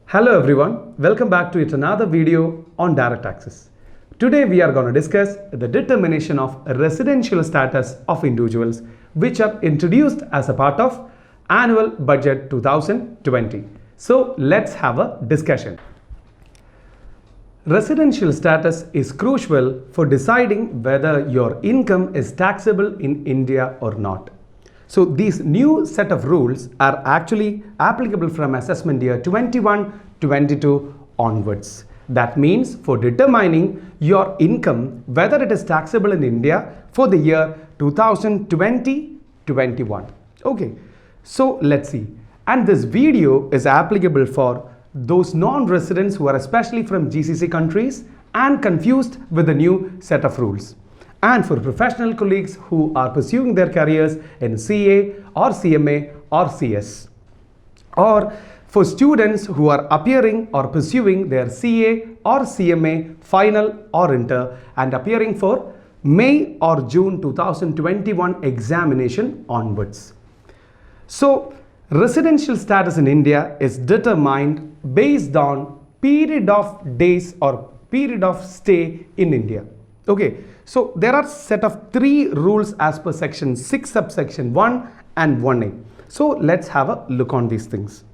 Hello everyone, welcome back to yet another video on direct taxes. Today we are going to discuss the determination of residential status of individuals which are introduced as a part of Annual Budget 2020. So let's have a discussion. Residential status is crucial for deciding whether your income is taxable in India or not. So these new set of rules are actually applicable from assessment year 21-22 onwards. That means for determining your income whether it is taxable in India for the year 2020-21. Okay, so let's see. And this video is applicable for those non-residents who are especially from GCC countries and confused with the new set of rules. And for professional colleagues who are pursuing their careers in CA or CMA or CS. Or for students who are appearing or pursuing their CA or CMA final or inter and appearing for May or June 2021 examination onwards. So, residential status in India is determined based on period of days or period of stay in India. Okay, so there are set of 3 rules as per section 6 subsection 1 and 1a. So let's have a look on these things.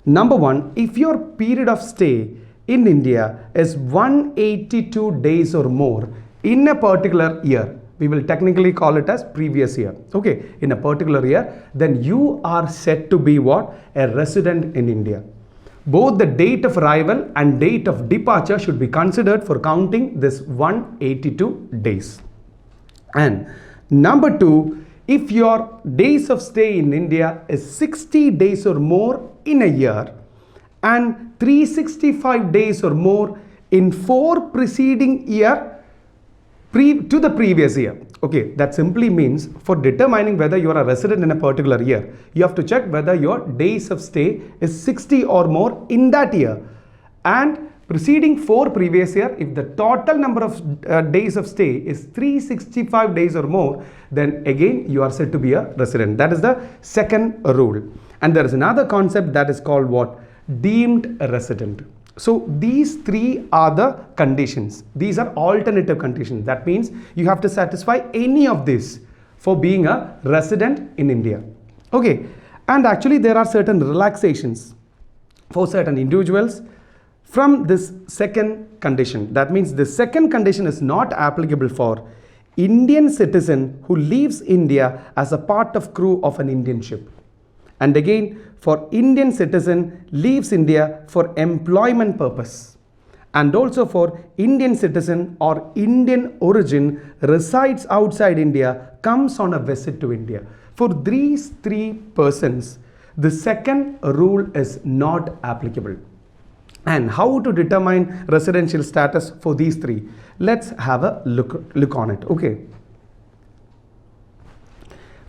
Number 1, if your period of stay in India is 182 days or more in a particular year, we will technically call it as previous year. Okay, in a particular year, then you are said to be what? A resident in India. Both the date of arrival and date of departure should be considered for counting this 182 days. And number 2, if your days of stay in India is 60 days or more in a year and 365 days or more in 4 preceding year to the previous year. Okay, that simply means for determining whether you are a resident in a particular year, you have to check whether your days of stay is 60 or more in that year and preceding 4 previous year. If the total number of days of stay is 365 days or more, then again you are said to be a resident. That is the second rule. And there is another concept that is called what? Deemed a resident. So these 3 are the conditions. These are alternative conditions. That means you have to satisfy any of this for being a resident in India. Okay, and actually there are certain relaxations for certain individuals from this second condition. That means the second condition is not applicable for Indian citizen who leaves India as a part of crew of an Indian ship. And again, for Indian citizen leaves India for employment purpose. And also for Indian citizen or Indian origin resides outside India, comes on a visit to India. For these 3 persons, the second rule is not applicable. And how to determine residential status for these 3? Let's have a look on it. Okay.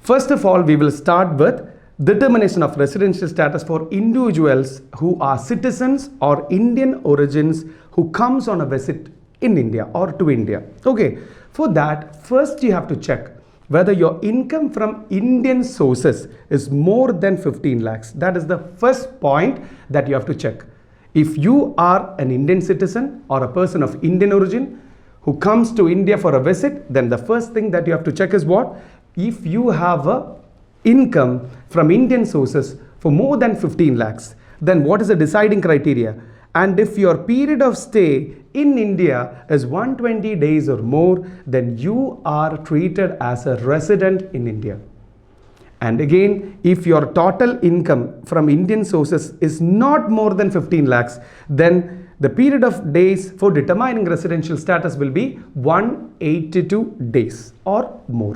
First of all, we will start with determination of residential status for individuals who are citizens or Indian origins who comes on a visit in India or to India. Okay, for that first you have to check whether your income from Indian sources is more than 15 lakhs. That is the first point that you have to check. If you are an Indian citizen or a person of Indian origin who comes to India for a visit, then the first thing that you have to check is what? If you have a income from Indian sources for more than 15 lakhs, then what is the deciding criteria? And if your period of stay in India is 120 days or more, then you are treated as a resident in India. And again, if your total income from Indian sources is not more than 15 lakhs, then the period of days for determining residential status will be 182 days or more.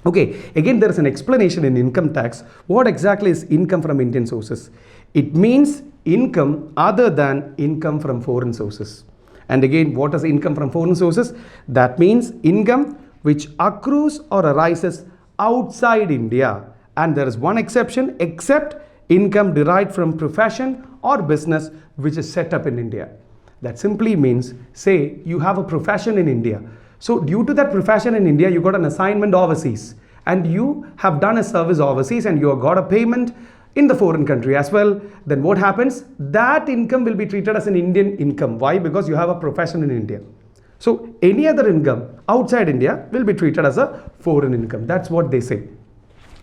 Okay, again there is an explanation in income tax. What exactly is income from Indian sources? It means income other than income from foreign sources. And again, what is income from foreign sources? That means income which accrues or arises outside India. And there is one exception, except income derived from profession or business which is set up in India. That simply means, say you have a profession in India. So due to that profession in India, you got an assignment overseas and you have done a service overseas and you have got a payment in the foreign country as well, then what happens? That income will be treated as an Indian income. Why? Because you have a profession in India. So any other income outside India will be treated as a foreign income. That's what they say.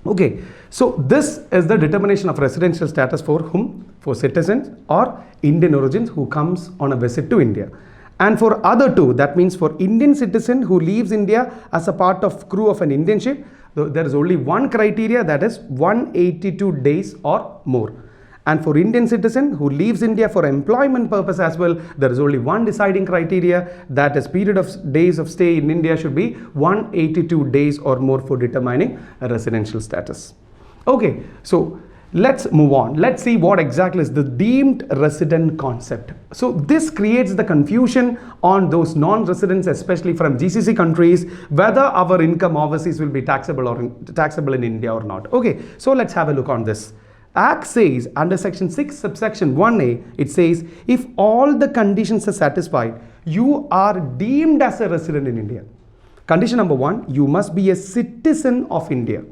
Okay, so this is the determination of residential status for whom? For citizens or Indian origins who comes on a visit to India. And for other two, that means for Indian citizen who leaves India as a part of crew of an Indian ship, there is only one criteria, that is 182 days or more. And for Indian citizen who leaves India for employment purpose as well, there is only one deciding criteria, that is period of days of stay in India should be 182 days or more for determining a residential status. Okay, so let's move on. Let's see what exactly is the deemed resident concept. So this creates the confusion on those non-residents, especially from GCC countries, whether our income overseas will be taxable in India or not. Okay, so let's have a look on this. Act says under section 6 subsection 1a, it says if all the conditions are satisfied, you are deemed as a resident in India. Condition number 1, you must be a citizen of India.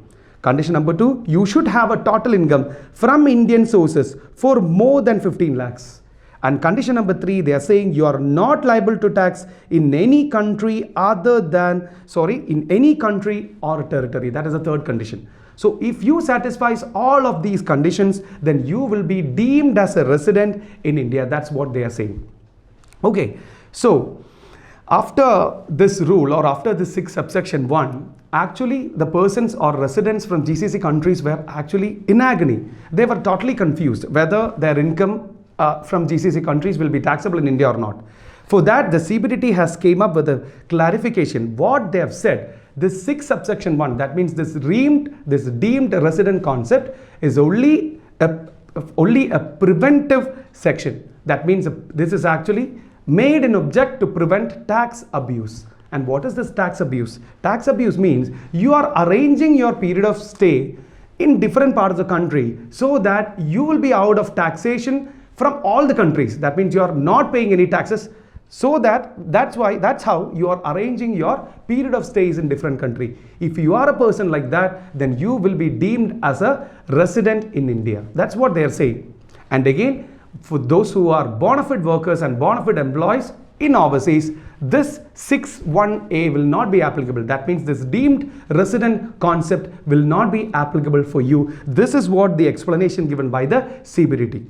Condition number 2, you should have a total income from Indian sources for more than 15 lakhs. And condition number 3, they are saying you are not liable to tax in any country in any country or territory. That is the third condition. So if you satisfies all of these conditions, then you will be deemed as a resident in India. That's what they are saying. Okay, so after this rule or after this 6 subsection 1, actually the persons or residents from GCC countries were actually in agony. They were totally confused whether their income from GCC countries will be taxable in India or not. For that, the CBDT has came up with a clarification. What they have said, this 6 subsection 1, that means this deemed resident concept is only a preventive section. That means this is actually made in object to prevent tax abuse. And what is this tax abuse? Tax abuse means you are arranging your period of stay in different parts of the country so that you will be out of taxation from all the countries. That means you are not paying any taxes. So that's how you are arranging your period of stays in different country. If you are a person like that, then you will be deemed as a resident in India. That's what they are saying. And again, for those who are bona fide workers and bona fide employees in overseas, this 6(1)(a) will not be applicable. That means this deemed resident concept will not be applicable for you. This is what the explanation given by the CBDT.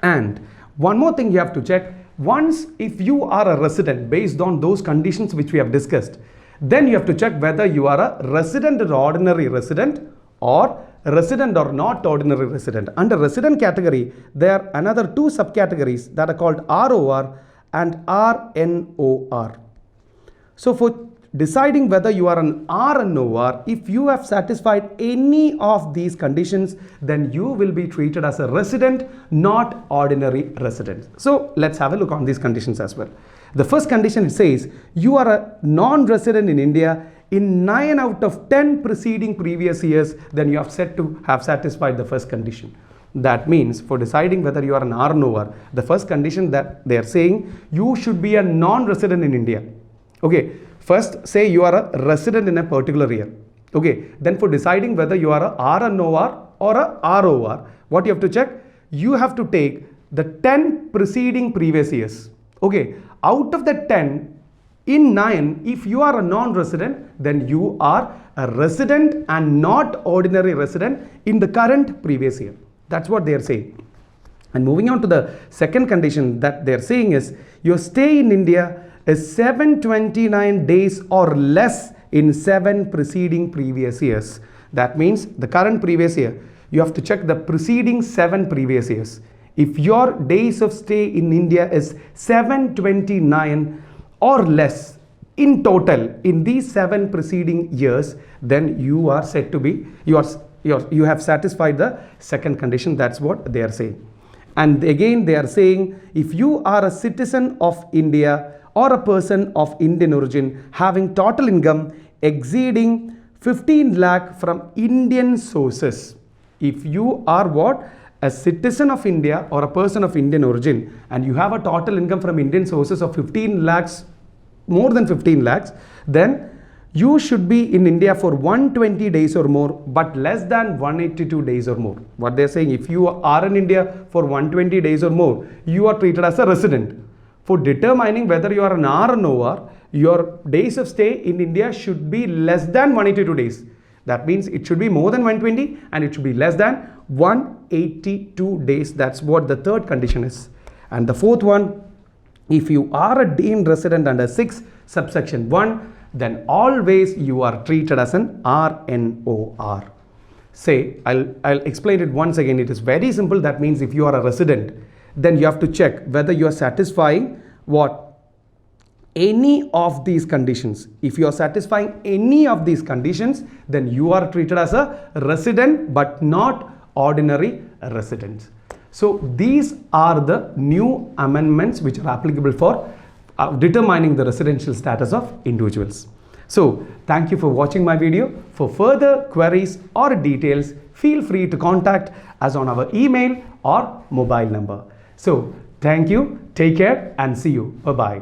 And one more thing you have to check. Once if you are a resident based on those conditions which we have discussed, then you have to check whether you are a resident or ordinary resident or resident or not ordinary resident. Under resident category, there are another 2 subcategories that are called ROR and RNOR. So for deciding whether you are an RNOR, if you have satisfied any of these conditions, then you will be treated as a resident, not ordinary resident. So let's have a look on these conditions as well. The first condition, it says you are a non-resident in India in 9 out of 10 preceding previous years, then you have said to have satisfied the first condition. That means for deciding whether you are an RNOR, the first condition that they are saying, you should be a non-resident in India. Okay, first say you are a resident in a particular year. Okay, then for deciding whether you are a RNOR or a ROR, what you have to check? You have to take the 10 preceding previous years. Okay, out of the 10, in 9, if you are a non-resident, then you are a resident and not ordinary resident in the current previous year. That's what they are saying. And moving on to the second condition that they are saying is your stay in India is 729 days or less in 7 preceding previous years. That means the current previous year, you have to check the preceding 7 previous years. If your days of stay in India is 729 or less in total in these 7 preceding years, then you are said to be, you have satisfied the second condition. That's what they are saying. And again they are saying if you are a citizen of India or a person of Indian origin having total income exceeding 15 lakh from Indian sources, if you are what? A citizen of India or a person of Indian origin and you have a total income from Indian sources of 15 lakhs, more than 15 lakhs, then you should be in India for 120 days or more, but less than 182 days or more. What they're saying, if you are in India for 120 days or more, you are treated as a resident. For determining whether you are an R and OR, your days of stay in India should be less than 182 days. That means it should be more than 120 and it should be less than 182 days. That's what the third condition is. And the fourth one, if you are a deemed resident under 6 subsection 1, then always you are treated as an RNOR. Say, I'll explain it once again. It is very simple. That means if you are a resident, then you have to check whether you are satisfying what? Any of these conditions. If you are satisfying any of these conditions, then you are treated as a resident but not ordinary residents. So these are the new amendments which are applicable for determining the residential status of individuals. So thank you for watching my video. For further queries or details, feel free to contact us on our email or mobile number. So thank you, take care and see you. Bye-bye.